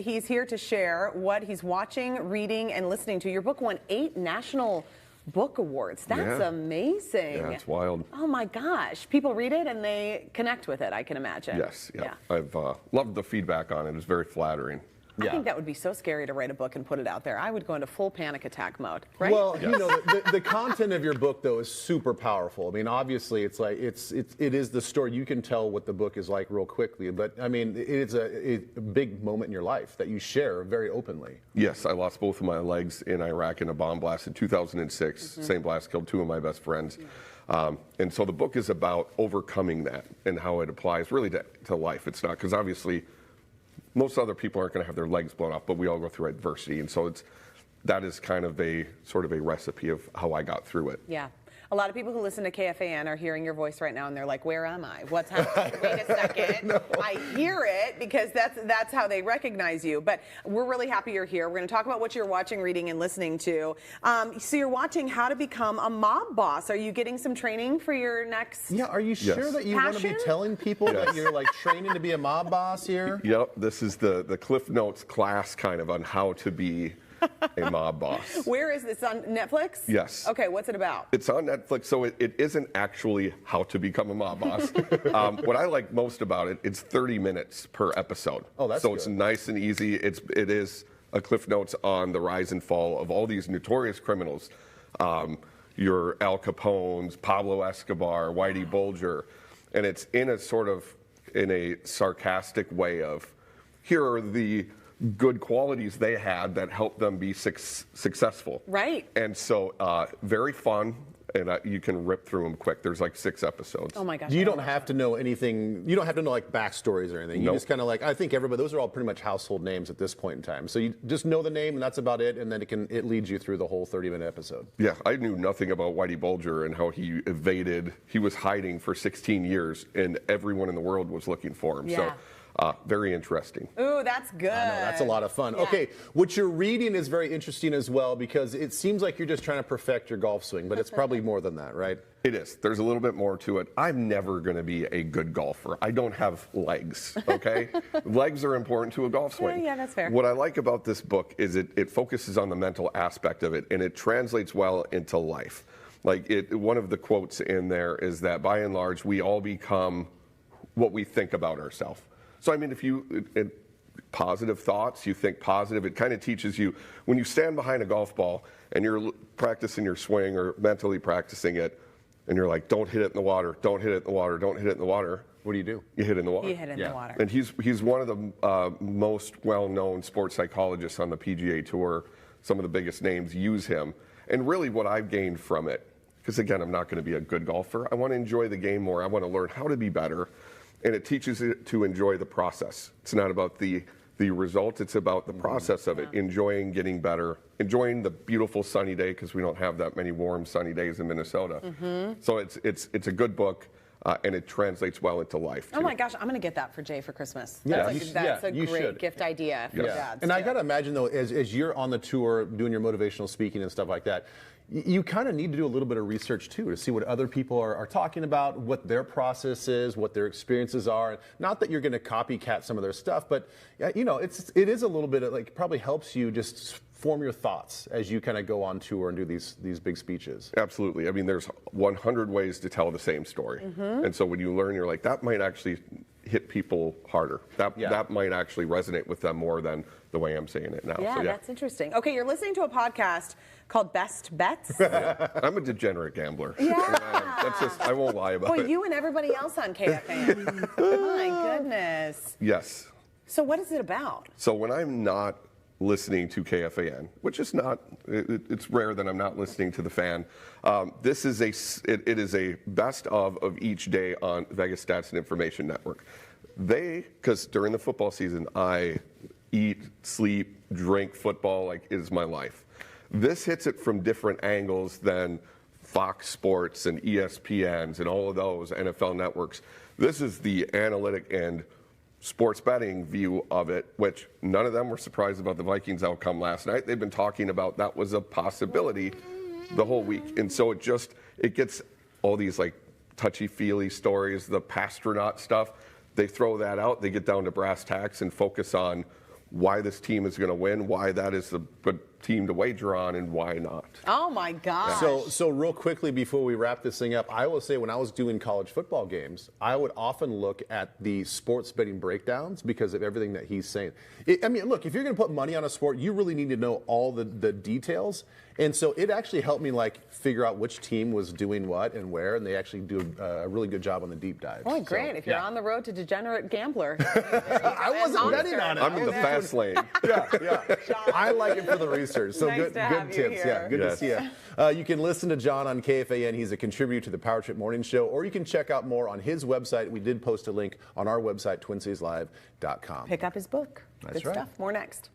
He's here to share what he's watching, reading, and listening to. Your book won 8 national book awards. That's amazing. Yeah, it's wild. Oh my gosh. People read it and they connect with it, I can imagine. Yes, yeah. I've loved the feedback on it. It's very flattering. I think that would be so scary to write a book and put it out there. I would go into full panic attack mode, right? Well, you know, the content of your book, though, is super powerful. I mean, obviously, it's like it is the story. You can tell what the book is like real quickly. But I mean, it's a big moment in your life that you share very openly. Yes, I lost both of my legs in Iraq in a bomb blast in 2006. Same blast killed 2 of my best friends. And so the book is about overcoming that and how it applies really to life. It's not, because obviously most other people aren't going to have their legs blown off, but we all go through adversity. And so that is kind of a sort of a recipe of how I got through it. Yeah. A lot of people who listen to KFAN are hearing your voice right now, and they're like, where am I? What's happening? Wait a second. No. I hear it, because that's how they recognize you. But we're really happy you're here. We're going to talk about what you're watching, reading, and listening to. So you're watching How to Become a Mob Boss. Are you getting some training for your next Yeah, are you sure that you want to be telling people that you're like training to be a mob boss here? Yep, this is the Cliff Notes class kind of on how to be a mob boss. Where is this, on Netflix? Yes. Okay, what's it about? It's on Netflix, so it isn't actually how to become a mob boss. What I like most about it, it's 30 minutes per episode. Oh, that's so good. It's nice and easy. It is a Cliff Notes on the rise and fall of all these notorious criminals. Your Al Capones, Pablo Escobar, Whitey Bulger, and it's in a sarcastic way of, here are the good qualities they had that helped them be successful. Right. And so very fun, and you can rip through them quick. There's like 6 episodes. Oh my gosh. You don't have to know anything. You don't have to know like backstories or anything. You just kind of like, I think everybody, those are all pretty much household names at this point in time. So you just know the name and that's about it, and then it leads you through the whole 30-minute episode. Yeah, I knew nothing about Whitey Bulger and how he evaded. He was hiding for 16 years and everyone in the world was looking for him. Yeah. So very interesting. Ooh, that's good. I know, that's a lot of fun. Yeah. Okay, what you're reading is very interesting as well, because it seems like you're just trying to perfect your golf swing, but it's probably more than that, right? It is. There's a little bit more to it. I'm never going to be a good golfer. I don't have legs, okay? Legs are important to a golf swing. Yeah, that's fair. What I like about this book is it focuses on the mental aspect of it, and it translates well into life. Like, one of the quotes in there is that, by and large, we all become what we think about ourselves. So, I mean, if positive thoughts, you think positive, it kind of teaches you, when you stand behind a golf ball and you're practicing your swing or mentally practicing it, and you're like, don't hit it in the water, don't hit it in the water, don't hit it in the water. What do? You hit it in the water. You hit it in the water. And he's one of the most well-known sports psychologists on the PGA Tour. Some of the biggest names use him. And really what I've gained from it, because again, I'm not going to be a good golfer. I want to enjoy the game more. I want to learn how to be better. And it teaches you to enjoy the process. It's not about the result, it's about the process of it, enjoying getting better, enjoying the beautiful sunny day, because we don't have that many warm sunny days in Minnesota. So it's a good book, and it translates well into life, too. Oh my gosh, I'm going to get that for Jay for Christmas. Yeah, That's a great gift idea for dads. And I got to imagine, though, as you're on the tour doing your motivational speaking and stuff like that, you kind of need to do a little bit of research, too, to see what other people are talking about, what their process is, what their experiences are. Not that you're going to copycat some of their stuff, but, you know, it is a little bit of, like, probably helps you just form your thoughts as you kind of go on tour and do these big speeches. Absolutely. I mean, there's 100 ways to tell the same story. And so when you learn, you're like, that might actually hit people harder. That might actually resonate with them more than the way I'm saying it now. Yeah, so, that's interesting. Okay, you're listening to a podcast called Best Bets. I'm a degenerate gambler. Yeah. That's just, I won't lie about it. Well, you and everybody else on KFAN. My goodness. Yes. So what is it about? So when I'm not listening to KFAN, which is not, it's rare that I'm not listening to the fan. This is it is a best of each day on Vegas Stats and Information Network. Because during the football season, I eat, sleep, drink football like it is my life. This hits it from different angles than Fox Sports and ESPN's and all of those NFL networks. This is the analytic and sports betting view of it, which none of them were surprised about the Vikings outcome last night. They've been talking about that was a possibility the whole week. And so it gets all these like touchy-feely stories, the Pastronaut stuff. They throw that out, they get down to brass tacks and focus on why this team is going to win, why that is the good team to wager on, and why not. Oh my gosh. So real quickly before we wrap this thing up, I will say when I was doing college football games, I would often look at the sports betting breakdowns because of everything that he's saying. I mean, look, if you're going to put money on a sport, you really need to know all the details. And so it actually helped me like figure out which team was doing what and where, and they actually do a really good job on the deep dive. Oh, great. So, if you're on the road to degenerate gambler. I wasn't betting on it. I'm in the fast lane. Yeah. I like it for the research. So Nice good to have you tips. here. Yeah, good to see you. You can listen to John on KFAN. He's a contributor to the Power Trip Morning Show, or you can check out more on his website. We did post a link on our website, twincitieslive.com. Pick up his book. That's Good right. stuff. More next.